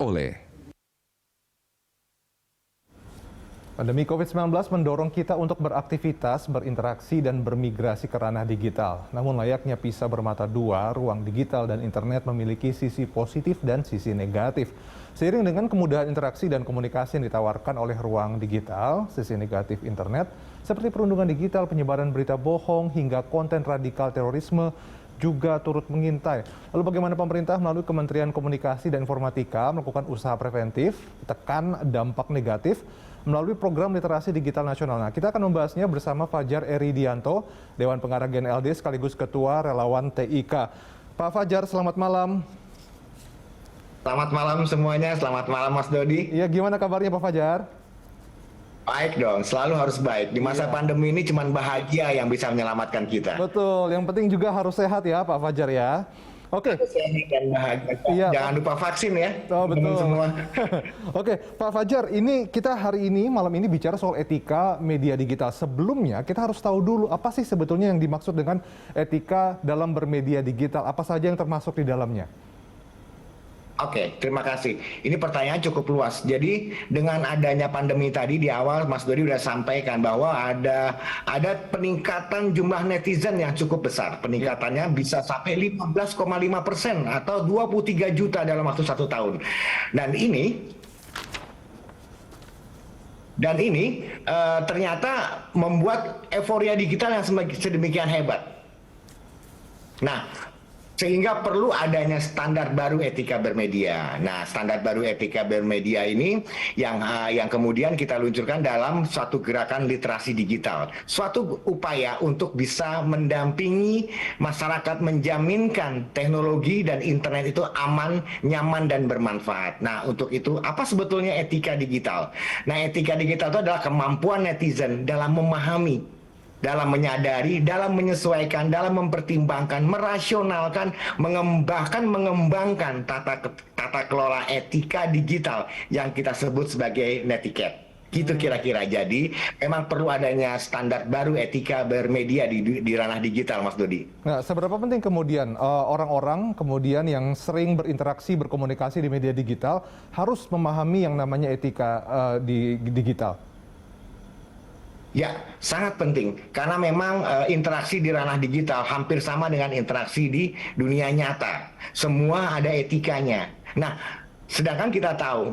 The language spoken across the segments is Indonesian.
oleh Pandemi COVID-19 mendorong kita untuk beraktivitas, berinteraksi, dan bermigrasi ke ranah digital. Namun layaknya pisau bermata dua, ruang digital dan internet memiliki sisi positif dan sisi negatif. Seiring dengan kemudahan interaksi dan komunikasi yang ditawarkan oleh ruang digital, sisi negatif internet, seperti perundungan digital, penyebaran berita bohong, hingga konten radikal terorisme, juga turut mengintai. Lalu bagaimana pemerintah melalui Kementerian Komunikasi dan Informatika melakukan usaha preventif, tekan dampak negatif, melalui program literasi digital nasional. Nah, kita akan membahasnya bersama Fajar Eridianto, Dewan Pengarah GNLD sekaligus Ketua Relawan TIK. Pak Fajar, selamat malam. Selamat malam semuanya, selamat malam Mas Dodi. Iya, gimana kabarnya Pak Fajar? Baik dong, selalu harus baik. Di masa pandemi ini cuma bahagia yang bisa menyelamatkan kita. Betul, yang penting juga harus sehat ya Pak Fajar ya. Oke. Dan bahagia. Iya, jangan lupa vaksin ya. Oh, betul. Semua. Oke, Pak Fajar, ini kita hari ini malam ini bicara soal etika media digital. Sebelumnya kita harus tahu dulu apa sih sebetulnya yang dimaksud dengan etika dalam bermedia digital. Apa saja yang termasuk di dalamnya? Oke, terima kasih. Ini pertanyaan cukup luas. Jadi dengan adanya pandemi tadi di awal Mas Dodi sudah sampaikan bahwa ada peningkatan jumlah netizen yang cukup besar. Peningkatannya bisa sampai 15,5% atau 23 juta dalam waktu 1 tahun. Dan ini ternyata membuat euforia digital yang sedemikian hebat. Nah, sehingga perlu adanya standar baru etika bermedia. Nah, standar baru etika bermedia ini yang kemudian kita luncurkan dalam suatu gerakan literasi digital. Suatu upaya untuk bisa mendampingi masyarakat menjaminkan teknologi dan internet itu aman, nyaman, dan bermanfaat. Nah, untuk itu apa sebetulnya etika digital? Nah, etika digital itu adalah kemampuan netizen dalam memahami, dalam menyadari, dalam menyesuaikan, dalam mempertimbangkan, merasionalkan, mengembangkan tata kelola etika digital yang kita sebut sebagai netiquette. Gitu kira-kira. Jadi memang perlu adanya standar baru etika bermedia di ranah digital, Mas Dodi. Nah, seberapa penting kemudian orang-orang kemudian yang sering berinteraksi, berkomunikasi di media digital harus memahami yang namanya etika di digital? Ya, sangat penting karena memang interaksi di ranah digital hampir sama dengan interaksi di dunia nyata. Semua ada etikanya. Nah, sedangkan kita tahu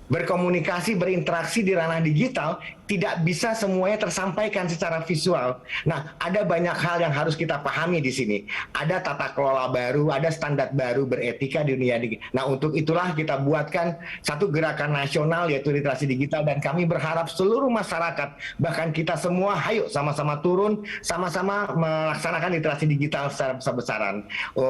berkomunikasi, berinteraksi di ranah digital tidak bisa semuanya tersampaikan secara visual. Nah, ada banyak hal yang harus kita pahami di sini. Ada tata kelola baru, ada standar baru beretika di dunia digital. Nah, untuk itulah kita buatkan satu gerakan nasional yaitu literasi digital, dan kami berharap seluruh masyarakat, bahkan kita semua, ayo sama-sama turun, sama-sama melaksanakan literasi digital secara besar-besaran.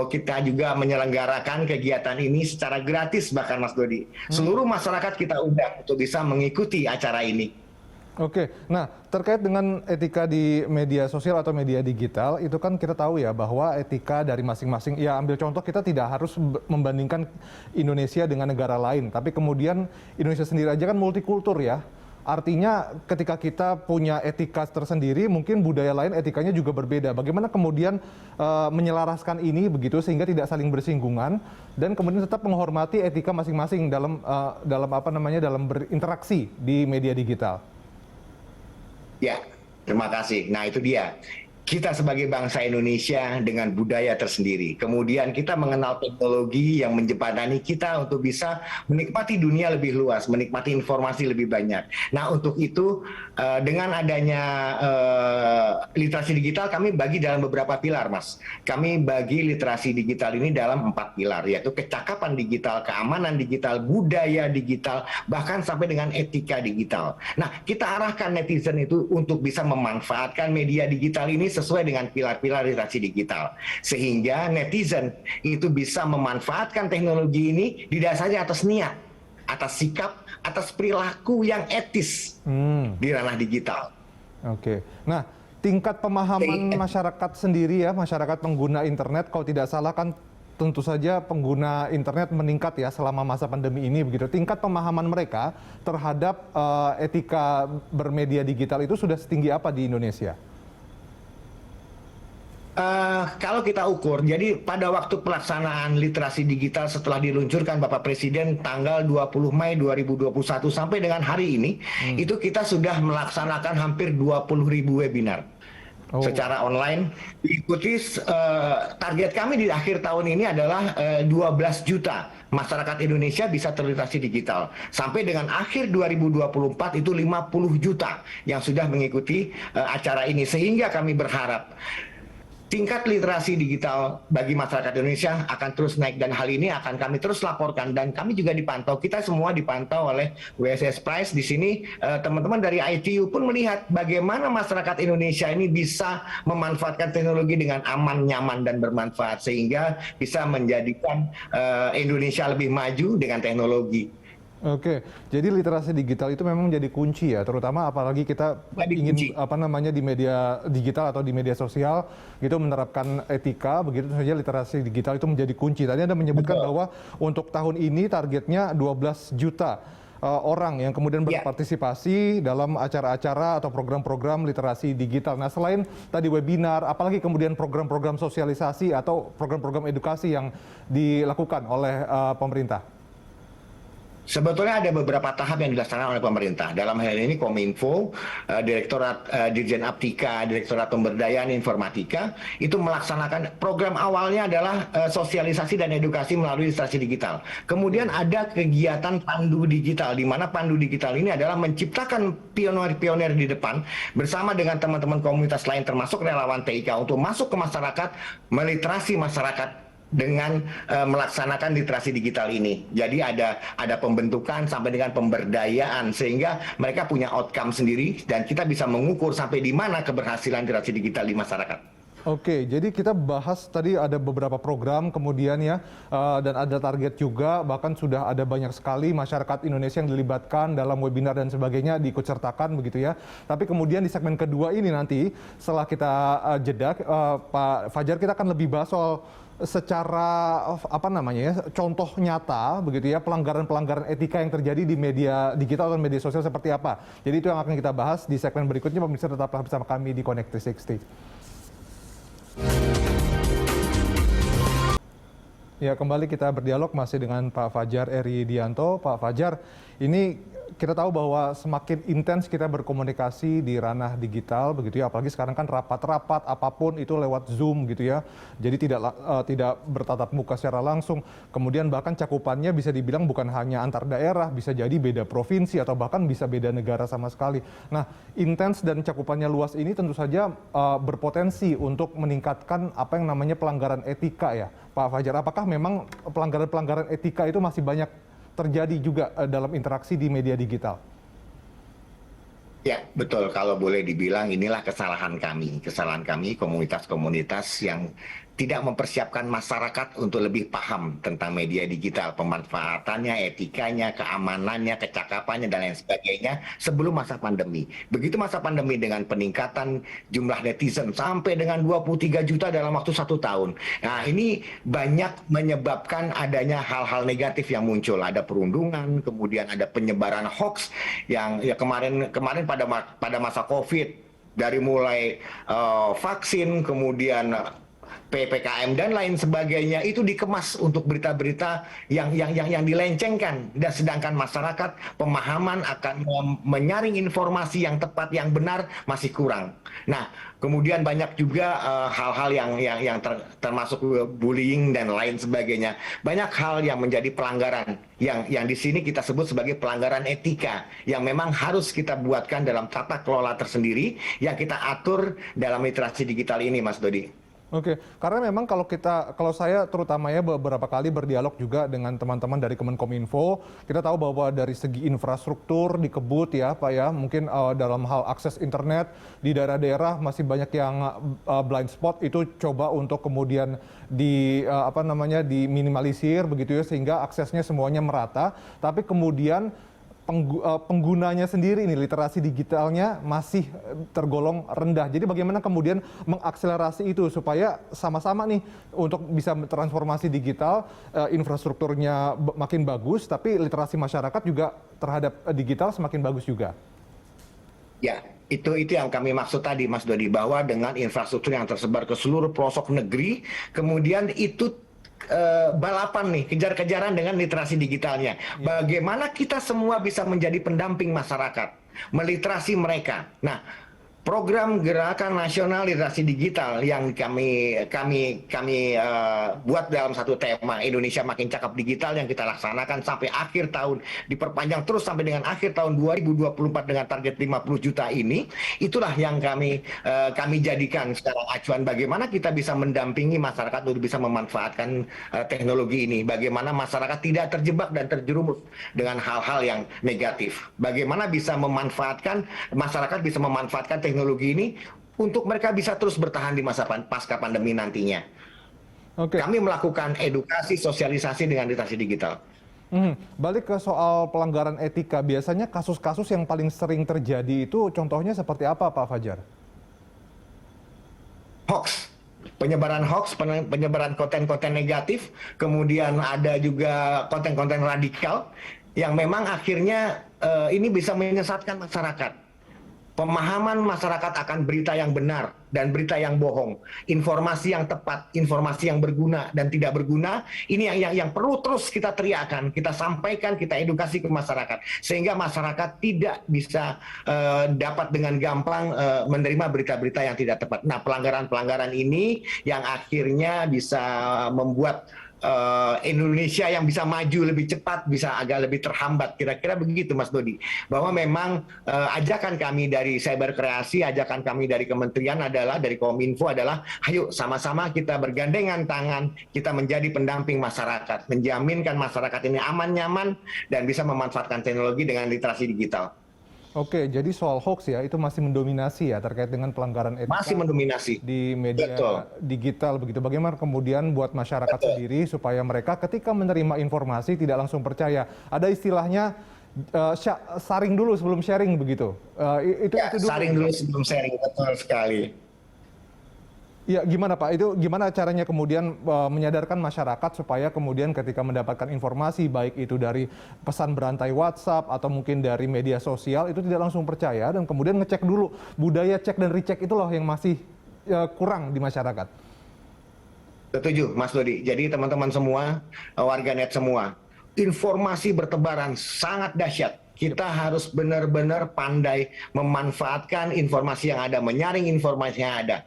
Kita juga menyelenggarakan kegiatan ini secara gratis bahkan, Mas Dodi. Seluruh masyarakat kita undang untuk bisa mengikuti acara ini. Oke, nah terkait dengan etika di media sosial atau media digital, itu kan kita tahu ya bahwa etika dari masing-masing, ya ambil contoh kita tidak harus membandingkan Indonesia dengan negara lain, tapi kemudian Indonesia sendiri aja kan multikultur ya. Artinya ketika kita punya etika tersendiri, mungkin budaya lain etikanya juga berbeda. Bagaimana kemudian menyelaraskan ini begitu sehingga tidak saling bersinggungan dan kemudian tetap menghormati etika masing-masing dalam dalam berinteraksi di media digital? Ya, terima kasih. Nah, itu dia. Kita sebagai bangsa Indonesia dengan budaya tersendiri. Kemudian kita mengenal teknologi yang menjembatani kita untuk bisa menikmati dunia lebih luas, menikmati informasi lebih banyak. Nah, untuk itu dengan adanya literasi digital kami bagi dalam beberapa pilar, Mas. Kami bagi literasi digital ini dalam 4 pilar, yaitu kecakapan digital, keamanan digital, budaya digital, bahkan sampai dengan etika digital. Nah, kita arahkan netizen itu untuk bisa memanfaatkan media digital ini sesuai dengan pilar-pilar literasi digital, sehingga netizen itu bisa memanfaatkan teknologi ini didasari atas niat, atas sikap, atas perilaku yang etis di ranah digital. Oke, nah tingkat pemahaman masyarakat sendiri ya, masyarakat pengguna internet, kalau tidak salah kan tentu saja pengguna internet meningkat ya selama masa pandemi ini begitu. Tingkat pemahaman mereka terhadap etika bermedia digital itu sudah setinggi apa di Indonesia? Kalau kita ukur, jadi pada waktu pelaksanaan literasi digital setelah diluncurkan Bapak Presiden tanggal 20 Mei 2021 sampai dengan hari ini, itu kita sudah melaksanakan hampir 20.000 webinar secara online. Diikuti target kami di akhir tahun ini adalah 12 juta masyarakat Indonesia bisa terliterasi digital. Sampai dengan akhir 2024 itu 50 juta yang sudah mengikuti acara ini. Sehingga kami berharap tingkat literasi digital bagi masyarakat Indonesia akan terus naik, dan hal ini akan kami terus laporkan, dan kami juga dipantau. Kita semua dipantau oleh WSS Prize. Di sini teman-teman dari ITU pun melihat bagaimana masyarakat Indonesia ini bisa memanfaatkan teknologi dengan aman, nyaman, dan bermanfaat, sehingga bisa menjadikan Indonesia lebih maju dengan teknologi. Oke, jadi literasi digital itu memang jadi kunci ya, terutama apalagi kita ingin di media digital atau di media sosial gitu menerapkan etika, begitu saja literasi digital itu menjadi kunci. Tadi Anda menyebutkan bahwa untuk tahun ini targetnya 12 juta orang yang kemudian berpartisipasi dalam acara-acara atau program-program literasi digital. Nah, selain tadi webinar, apalagi kemudian program-program sosialisasi atau program-program edukasi yang dilakukan oleh pemerintah? Sebetulnya ada beberapa tahap yang dilaksanakan oleh pemerintah. Dalam hal ini Kominfo, Direktorat Dirjen Aptika, Direktorat Pemberdayaan Informatika, itu melaksanakan program awalnya adalah sosialisasi dan edukasi melalui literasi digital. Kemudian ada kegiatan pandu digital, di mana pandu digital ini adalah menciptakan pionir-pionir di depan bersama dengan teman-teman komunitas lain termasuk relawan TIK untuk masuk ke masyarakat, meliterasi masyarakat dengan melaksanakan literasi digital ini. Jadi ada pembentukan sampai dengan pemberdayaan, sehingga mereka punya outcome sendiri dan kita bisa mengukur sampai di mana keberhasilan literasi digital di masyarakat. Oke, jadi kita bahas tadi ada beberapa program kemudian ya, dan ada target juga, bahkan sudah ada banyak sekali masyarakat Indonesia yang dilibatkan dalam webinar dan sebagainya, diikutsertakan begitu ya. Tapi kemudian di segmen kedua ini nanti setelah kita jeda, Pak Fajar, kita akan lebih bahas soal secara contoh nyata begitu ya, pelanggaran-pelanggaran etika yang terjadi di media digital atau media sosial seperti apa. Jadi itu yang akan kita bahas di segmen berikutnya. Pemirsa, tetaplah bersama kami di Connect 360. Ya, kembali kita berdialog masih dengan Pak Fajar Eridianto. Pak Fajar, ini kita tahu bahwa semakin intens kita berkomunikasi di ranah digital begitu ya, apalagi sekarang kan rapat-rapat apapun itu lewat Zoom gitu ya. Jadi tidak bertatap muka secara langsung. Kemudian bahkan cakupannya bisa dibilang bukan hanya antar daerah, bisa jadi beda provinsi atau bahkan bisa beda negara sama sekali. Nah, intens dan cakupannya luas ini tentu saja berpotensi untuk meningkatkan apa yang namanya pelanggaran etika ya. Pak Fajar, apakah memang pelanggaran-pelanggaran etika itu masih banyak terjadi juga dalam interaksi di media digital? Ya, betul. Kalau boleh dibilang inilah kesalahan kami komunitas-komunitas yang tidak mempersiapkan masyarakat untuk lebih paham tentang media digital, pemanfaatannya, etikanya, keamanannya, kecakapannya, dan lain sebagainya sebelum masa pandemi. Begitu masa pandemi dengan peningkatan jumlah netizen sampai dengan 23 juta dalam waktu 1 tahun. Nah, ini banyak menyebabkan adanya hal-hal negatif yang muncul. Ada perundungan, kemudian ada penyebaran hoax yang ya kemarin pada masa COVID, dari mulai vaksin, kemudian PPKM dan lain sebagainya, itu dikemas untuk berita-berita yang dilencengkan, dan sedangkan masyarakat pemahaman akan menyaring informasi yang tepat, yang benar masih kurang. Nah, kemudian banyak juga hal-hal yang termasuk bullying dan lain sebagainya. Banyak hal yang menjadi pelanggaran yang di sini kita sebut sebagai pelanggaran etika yang memang harus kita buatkan dalam tata kelola tersendiri yang kita atur dalam literasi digital ini, Mas Dodi. Oke, karena memang kalau saya terutama ya beberapa kali berdialog juga dengan teman-teman dari Kemenkominfo, kita tahu bahwa dari segi infrastruktur di Kebut ya Pak ya, mungkin dalam hal akses internet di daerah-daerah masih banyak yang blind spot, itu coba untuk kemudian diminimalisir begitu ya, sehingga aksesnya semuanya merata, tapi kemudian penggunanya sendiri ini literasi digitalnya masih tergolong rendah. Jadi bagaimana kemudian mengakselerasi itu supaya sama-sama nih untuk bisa transformasi digital, infrastrukturnya makin bagus, tapi literasi masyarakat juga terhadap digital semakin bagus juga. Ya, Itu yang kami maksud tadi, Mas Dodi, bahwa dengan infrastruktur yang tersebar ke seluruh pelosok negeri, kemudian itu balapan nih, kejar-kejaran dengan literasi digitalnya. Bagaimana kita semua bisa menjadi pendamping masyarakat, meliterasi mereka. Nah, program Gerakan Nasional Literasi Digital yang kami buat dalam satu tema Indonesia Makin Cakap Digital yang kita laksanakan sampai akhir tahun, diperpanjang terus sampai dengan akhir tahun 2024 dengan target 50 juta ini, itulah yang kami jadikan secara acuan bagaimana kita bisa mendampingi masyarakat untuk bisa memanfaatkan teknologi ini, bagaimana masyarakat tidak terjebak dan terjerumus dengan hal-hal yang negatif, bagaimana bisa memanfaatkan, masyarakat bisa memanfaatkan teknologi ini untuk mereka bisa terus bertahan di masa pasca pandemi nantinya. Oke. Kami melakukan edukasi, sosialisasi dengan literasi digital. Balik ke soal pelanggaran etika, biasanya kasus-kasus yang paling sering terjadi itu contohnya seperti apa, Pak Fajar? Hoax, penyebaran hoax, penyebaran konten-konten negatif, kemudian ada juga konten-konten radikal yang memang akhirnya ini bisa menyesatkan masyarakat. Pemahaman masyarakat akan berita yang benar dan berita yang bohong, informasi yang tepat, informasi yang berguna dan tidak berguna, ini yang perlu terus kita teriakkan, kita sampaikan, kita edukasi ke masyarakat, sehingga masyarakat tidak bisa dapat dengan gampang menerima berita-berita yang tidak tepat. Nah, pelanggaran-pelanggaran ini yang akhirnya bisa membuat Indonesia yang bisa maju lebih cepat, bisa agak lebih terhambat, kira-kira begitu Mas Dodi. Bahwa memang ajakan kami dari Cyber Kreasi, ajakan kami dari Kementerian adalah, dari Kominfo adalah, ayo sama-sama kita bergandengan tangan, kita menjadi pendamping masyarakat, menjaminkan masyarakat ini aman, nyaman, dan bisa memanfaatkan teknologi dengan literasi digital. Oke, jadi soal hoax ya, itu masih mendominasi ya terkait dengan pelanggaran etika. Masih mendominasi. Di media digital begitu. Bagaimana kemudian buat masyarakat sendiri supaya mereka ketika menerima informasi tidak langsung percaya. Ada istilahnya saring dulu sebelum sharing begitu. Itu dulu. Saring dulu sebelum sharing, betul sekali. Ya, gimana Pak? Itu gimana caranya kemudian menyadarkan masyarakat supaya kemudian ketika mendapatkan informasi, baik itu dari pesan berantai WhatsApp atau mungkin dari media sosial, itu tidak langsung percaya dan kemudian ngecek dulu. Budaya cek dan recheck itu loh yang masih kurang di masyarakat. Setuju, Mas Dodi. Jadi teman-teman semua, warganet semua, informasi bertebaran sangat dahsyat. Kita harus benar-benar pandai memanfaatkan informasi yang ada, menyaring informasi yang ada.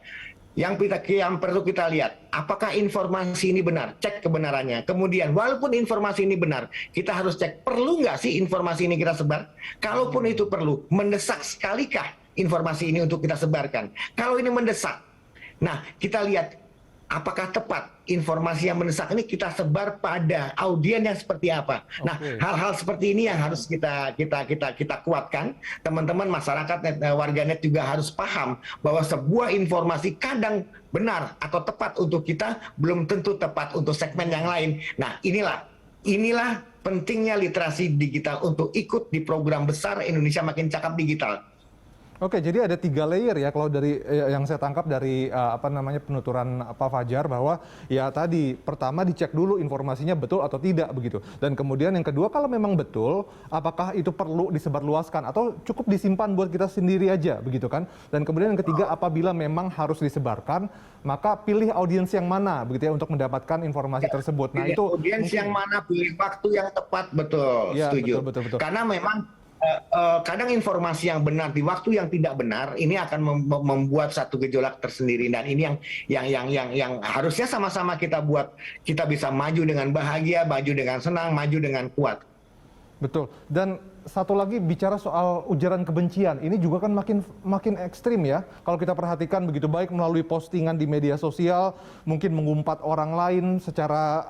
Yang perlu kita lihat, apakah informasi ini benar? Cek kebenarannya. Kemudian, walaupun informasi ini benar, kita harus cek, perlu nggak sih informasi ini kita sebar? Kalaupun itu perlu, mendesak sekalikah informasi ini untuk kita sebarkan? Kalau ini mendesak, nah kita lihat, apakah tepat informasi yang mendesak ini kita sebar pada audien yang seperti apa? Nah, hal-hal seperti ini yang harus kita kuatkan. Teman-teman masyarakat, warganet juga harus paham bahwa sebuah informasi kadang benar atau tepat untuk kita, belum tentu tepat untuk segmen yang lain. Nah, inilah pentingnya literasi digital untuk ikut di program besar Indonesia Makin Cakap Digital. Oke, jadi ada 3 layer ya kalau dari yang saya tangkap dari penuturan Pak Fajar, bahwa ya tadi pertama dicek dulu informasinya betul atau tidak begitu. Dan kemudian yang kedua, kalau memang betul, apakah itu perlu disebarluaskan atau cukup disimpan buat kita sendiri aja begitu kan? Dan kemudian yang ketiga, apabila memang harus disebarkan, maka pilih audiens yang mana begitu ya untuk mendapatkan informasi tersebut. Nah, itu audiens yang mana, pilih waktu yang tepat, betul. Ya, setuju. Betul. Karena memang kadang informasi yang benar di waktu yang tidak benar ini akan membuat satu gejolak tersendiri, dan ini yang harusnya sama-sama kita buat, kita bisa maju dengan bahagia, maju dengan senang, maju dengan kuat. Betul. Dan satu lagi bicara soal ujaran kebencian, ini juga kan makin ekstrim ya. Kalau kita perhatikan begitu, baik melalui postingan di media sosial, mungkin mengumpat orang lain secara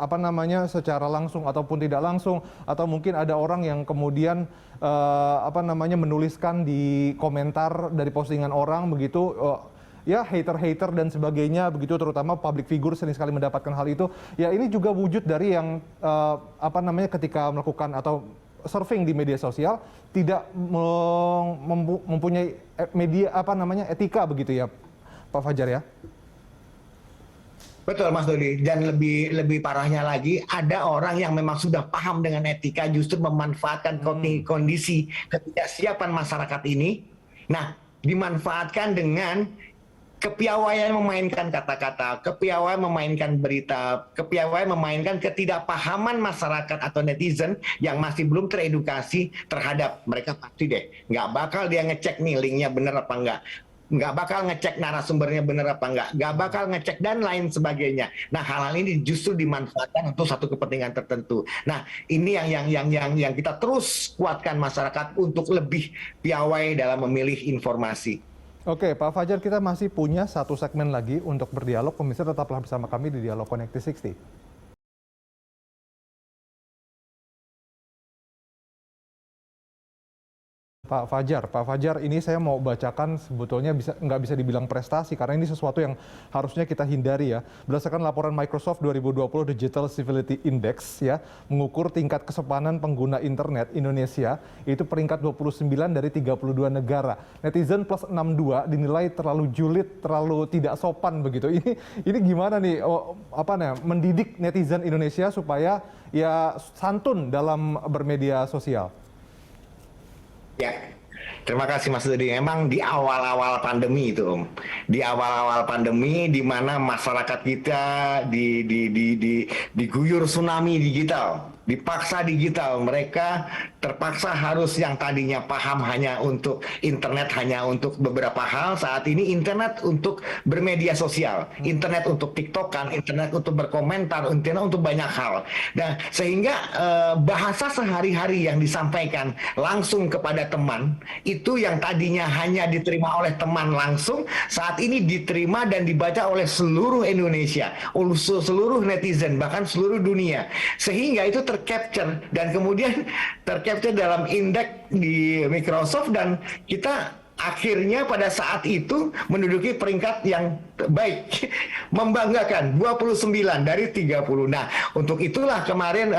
secara langsung ataupun tidak langsung, atau mungkin ada orang yang kemudian menuliskan di komentar dari postingan orang begitu. Ya, hater dan sebagainya begitu, terutama public figure sering sekali mendapatkan hal itu. Ya, ini juga wujud dari yang ketika melakukan atau surfing di media sosial tidak mempunyai etika begitu ya, Pak Fajar ya. Betul Mas Dodi, dan lebih parahnya lagi, ada orang yang memang sudah paham dengan etika justru memanfaatkan kondisi ketidaksiapan masyarakat ini. Nah, dimanfaatkan dengan kepiawaian memainkan kata-kata, kepiawaian memainkan berita, kepiawaian memainkan ketidakpahaman masyarakat atau netizen yang masih belum teredukasi terhadap mereka. Pasti deh nggak bakal dia ngecek nih linknya bener apa nggak bakal ngecek narasumbernya bener apa nggak bakal ngecek dan lain sebagainya. Nah, hal-hal ini justru dimanfaatkan untuk satu kepentingan tertentu. Nah, ini yang kita terus kuatkan masyarakat untuk lebih piawai dalam memilih informasi. Oke, Pak Fajar, kita masih punya satu segmen lagi untuk berdialog. Pemirsa tetaplah bersama kami di Dialog Connect 360. Pak Fajar, ini saya mau bacakan sebetulnya nggak bisa dibilang prestasi karena ini sesuatu yang harusnya kita hindari ya. Berdasarkan laporan Microsoft 2020 Digital Civility Index ya, mengukur tingkat kesopanan pengguna internet Indonesia itu peringkat 29 dari 32 negara. Netizen plus 62 dinilai terlalu julid, terlalu tidak sopan begitu. Ini gimana nih mendidik netizen Indonesia supaya ya santun dalam bermedia sosial? Ya, terima kasih Mas Dodi. Memang di awal-awal pandemi itu, Om. Di awal-awal pandemi di mana masyarakat kita diguyur tsunami digital, dipaksa digital. Mereka terpaksa harus yang tadinya paham hanya untuk internet, hanya untuk beberapa hal, saat ini internet untuk bermedia sosial, internet untuk TikTokan, internet untuk berkomentar, internet untuk banyak hal. Dan sehingga bahasa sehari-hari yang disampaikan langsung kepada teman, itu yang tadinya hanya diterima oleh teman langsung, saat ini diterima dan dibaca oleh seluruh Indonesia, seluruh netizen, bahkan seluruh dunia. Sehingga itu tercapture dan kemudian tercapture dalam indeks di Microsoft, dan kita akhirnya pada saat itu menduduki peringkat yang baik, membanggakan 29 dari 30. Nah, untuk itulah kemarin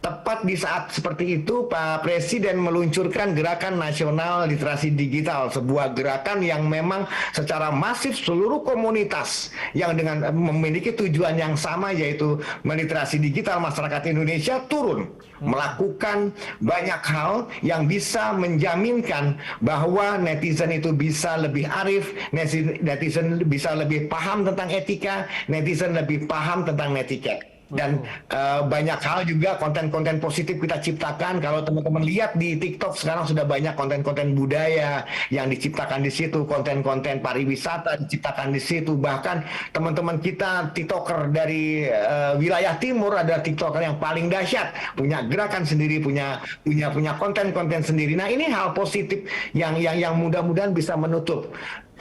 tepat di saat seperti itu Pak Presiden meluncurkan Gerakan Nasional Literasi Digital, sebuah gerakan yang memang secara masif seluruh komunitas yang dengan memiliki tujuan yang sama, yaitu meliterasi digital masyarakat Indonesia turun melakukan banyak hal yang bisa menjaminkan bahwa netizen itu bisa lebih arif, netizen bisa lebih paham tentang etika, netizen lebih paham tentang netiquette. Dan banyak hal juga konten-konten positif kita ciptakan. Kalau teman-teman lihat di TikTok sekarang sudah banyak konten-konten budaya yang diciptakan di situ, konten-konten pariwisata diciptakan di situ. Bahkan teman-teman kita TikToker dari wilayah timur ada TikToker yang paling dahsyat, punya gerakan sendiri, punya konten-konten sendiri. Nah, ini hal positif yang mudah-mudahan bisa menutup.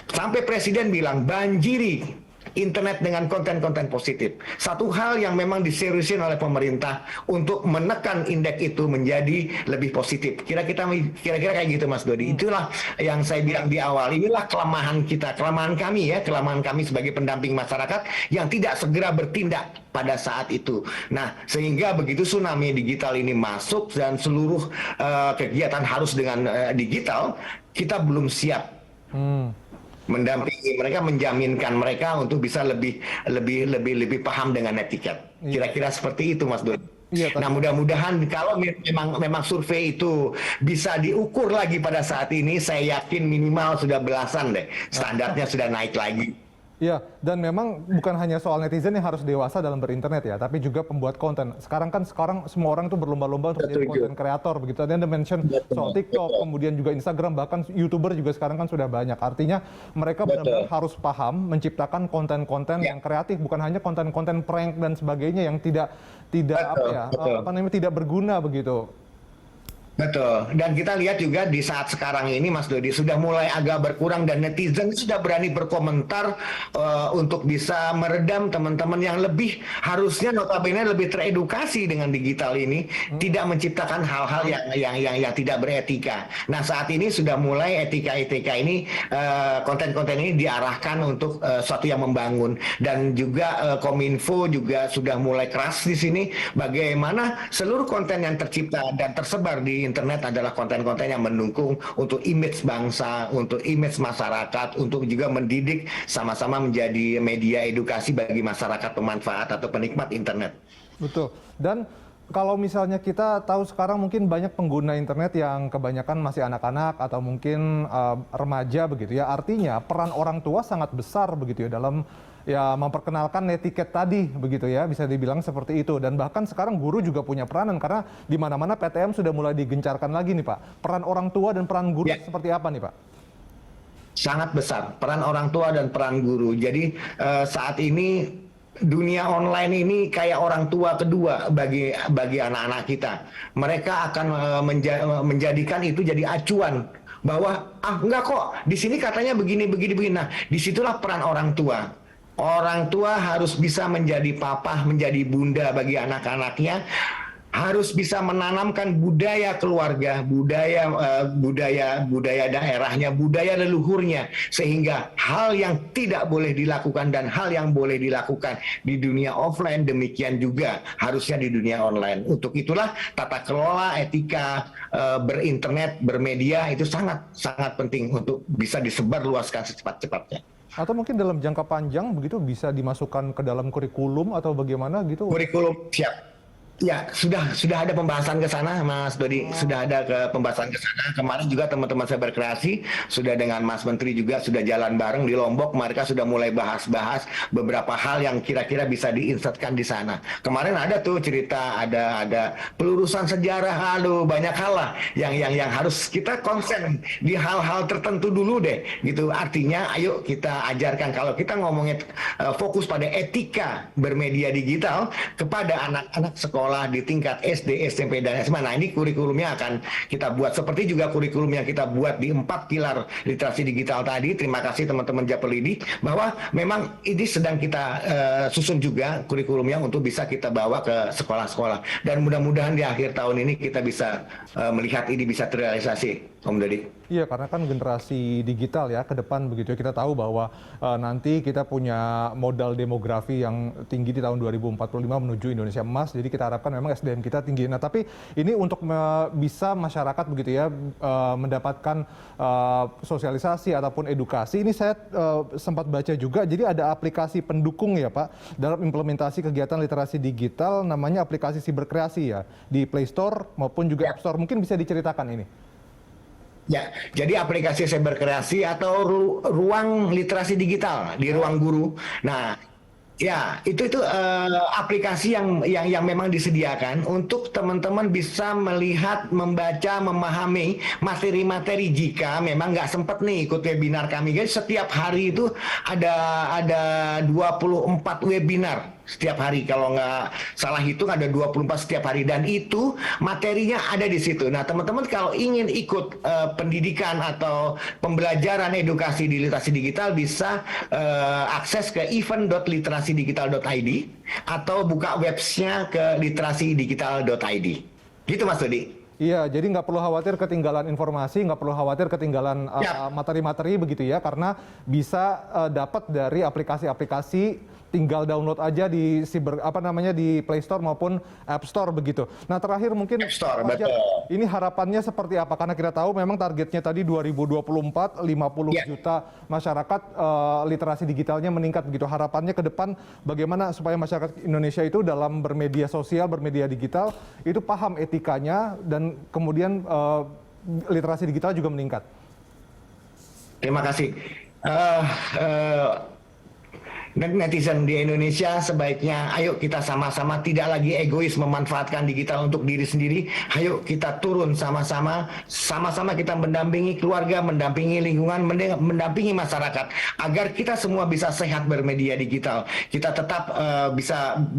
Sampai Presiden bilang banjiri internet dengan konten-konten positif. Satu hal yang memang diseriusin oleh pemerintah untuk menekan indeks itu menjadi lebih positif. Kira-kira kayak gitu Mas Dodi. Itulah yang saya bilang di awal. Inilah kelemahan kita, kelemahan kami sebagai pendamping masyarakat yang tidak segera bertindak pada saat itu. Nah, sehingga begitu tsunami digital ini masuk dan seluruh kegiatan harus dengan digital, kita belum siap. Mendampingi mereka, menjaminkan mereka untuk bisa lebih paham dengan etiket. Kira-kira seperti itu, Mas Dodi. Iya, nah, mudah-mudahan kalau memang survei itu bisa diukur lagi pada saat ini, saya yakin minimal sudah belasan deh. Standarnya sudah naik lagi. Iya, dan memang bukan hanya soal netizen yang harus dewasa dalam berinternet ya, tapi juga pembuat konten. Sekarang semua orang tuh berlomba-lomba untuk menjadi konten kreator begitu. Tadi Anda mention soal TikTok, kemudian juga Instagram, bahkan YouTuber juga sekarang kan sudah banyak. Artinya mereka benar-benar harus paham menciptakan konten-konten yang kreatif, bukan hanya konten-konten prank dan sebagainya yang tidak berguna begitu. Betul, dan kita lihat juga di saat sekarang ini Mas Dodi sudah mulai agak berkurang dan netizen sudah berani berkomentar untuk bisa meredam teman-teman yang harusnya notabene lebih teredukasi dengan digital ini, tidak menciptakan hal-hal yang tidak beretika. Nah, saat ini sudah mulai etika-etika ini, konten-konten ini diarahkan untuk suatu yang membangun, dan juga Kominfo juga sudah mulai keras di sini bagaimana seluruh konten yang tercipta dan tersebar di internet adalah konten-konten yang mendukung untuk image bangsa, untuk image masyarakat, untuk juga mendidik sama-sama menjadi media edukasi bagi masyarakat pemanfaat atau penikmat internet. Betul. Dan kalau misalnya kita tahu sekarang mungkin banyak pengguna internet yang kebanyakan masih anak-anak atau mungkin remaja begitu ya. Artinya peran orang tua sangat besar begitu ya dalam ya memperkenalkan netiquette tadi begitu ya, bisa dibilang seperti itu. Dan bahkan sekarang guru juga punya peranan karena di mana-mana PTM sudah mulai digencarkan lagi nih Pak. Peran orang tua dan peran guru seperti apa nih Pak? Sangat besar peran orang tua dan peran guru. Jadi saat ini dunia online ini kayak orang tua kedua bagi anak-anak kita. Mereka akan menjadikan itu jadi acuan bahwa enggak kok di sini katanya begini. Nah, disitulah peran orang tua. Orang tua harus bisa menjadi papa, menjadi bunda bagi anak-anaknya. Harus bisa menanamkan budaya keluarga, budaya daerahnya, budaya leluhurnya, sehingga hal yang tidak boleh dilakukan dan hal yang boleh dilakukan di dunia offline demikian juga harusnya di dunia online. Untuk itulah tata kelola etika berinternet, bermedia itu sangat penting untuk bisa disebarluaskan secepat-cepatnya. Atau mungkin dalam jangka panjang begitu bisa dimasukkan ke dalam kurikulum atau bagaimana gitu? Kurikulum siap. Ya, sudah ada pembahasan ke sana, Mas Dodi. Sudah ada pembahasan ke sana. Kemarin juga teman-teman saya berkreasi, sudah dengan Mas Menteri juga sudah jalan bareng di Lombok. Mereka sudah mulai bahas-bahas beberapa hal yang kira-kira bisa diinsertkan di sana. Kemarin ada tuh cerita, ada pelurusan sejarah, aduh banyak hal lah yang harus kita konsen di hal-hal tertentu dulu deh, gitu. Artinya, ayo kita ajarkan kalau kita ngomongin fokus pada etika bermedia digital kepada anak-anak sekolah di tingkat SD, SMP, dan SMA. Nah, ini kurikulumnya akan kita buat seperti juga kurikulum yang kita buat di 4 pilar literasi digital tadi. Terima kasih teman-teman Japelidi bahwa memang ini sedang kita susun juga kurikulumnya untuk bisa kita bawa ke sekolah-sekolah. Dan mudah-mudahan di akhir tahun ini kita bisa melihat ini bisa terrealisasi, Om Dodi. Iya, karena kan generasi digital ya ke depan begitu ya. Kita tahu bahwa nanti kita punya modal demografi yang tinggi di tahun 2045 menuju Indonesia Emas. Jadi kita harapkan memang SDM kita tinggi. Nah, tapi ini untuk bisa masyarakat begitu ya mendapatkan sosialisasi ataupun edukasi. Ini saya sempat baca juga. Jadi ada aplikasi pendukung ya Pak dalam implementasi kegiatan literasi digital, namanya aplikasi Siberkreasi ya di Play Store maupun juga App Store. Mungkin bisa diceritakan ini. Ya, jadi aplikasi Siberkreasi atau ruang literasi digital di ruang guru. Nah, ya itu aplikasi yang memang disediakan untuk teman-teman bisa melihat, membaca, memahami materi-materi jika memang nggak sempat nih ikut webinar kami. Jadi setiap hari itu ada 24 webinar. Setiap hari, kalau nggak salah hitung ada 24 setiap hari, dan itu materinya ada di situ. Nah, teman-teman kalau ingin ikut pendidikan atau pembelajaran edukasi di literasi digital bisa akses ke event.literasidigital.id atau buka websnya ke literasidigital.id. Gitu Mas Dodi. Iya, jadi nggak perlu khawatir ketinggalan informasi, nggak perlu khawatir ketinggalan materi-materi begitu ya, karena bisa dapat dari aplikasi-aplikasi, tinggal download aja di di Play Store maupun App Store begitu. Nah, terakhir mungkin App Store, Fajar, betul. ini harapannya seperti apa? Karena kita tahu memang targetnya tadi 2024 50 juta masyarakat literasi digitalnya meningkat begitu. Harapannya ke depan bagaimana supaya masyarakat Indonesia itu dalam bermedia sosial, bermedia digital itu paham etikanya dan kemudian literasi digital juga meningkat. Terima kasih. Netizen di Indonesia sebaiknya ayo kita sama-sama tidak lagi egois memanfaatkan digital untuk diri sendiri. Ayo kita turun sama-sama kita mendampingi keluarga, mendampingi lingkungan, mendampingi masyarakat agar kita semua bisa sehat bermedia digital. Kita tetap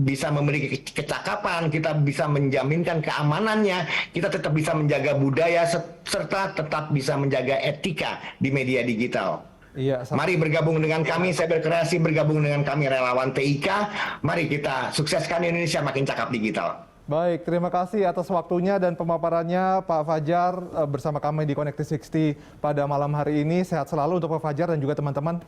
bisa memiliki kecakapan, kita bisa menjaminkan keamanannya, kita tetap bisa menjaga budaya serta tetap bisa menjaga etika di media digital. Iya, mari bergabung dengan kami, Siberkreasi bergabung dengan kami relawan TIK. Mari kita sukseskan Indonesia makin cakap digital. Baik, terima kasih atas waktunya dan pemaparannya Pak Fajar bersama kami di Connected 60 pada malam hari ini. Sehat selalu untuk Pak Fajar dan juga teman-teman.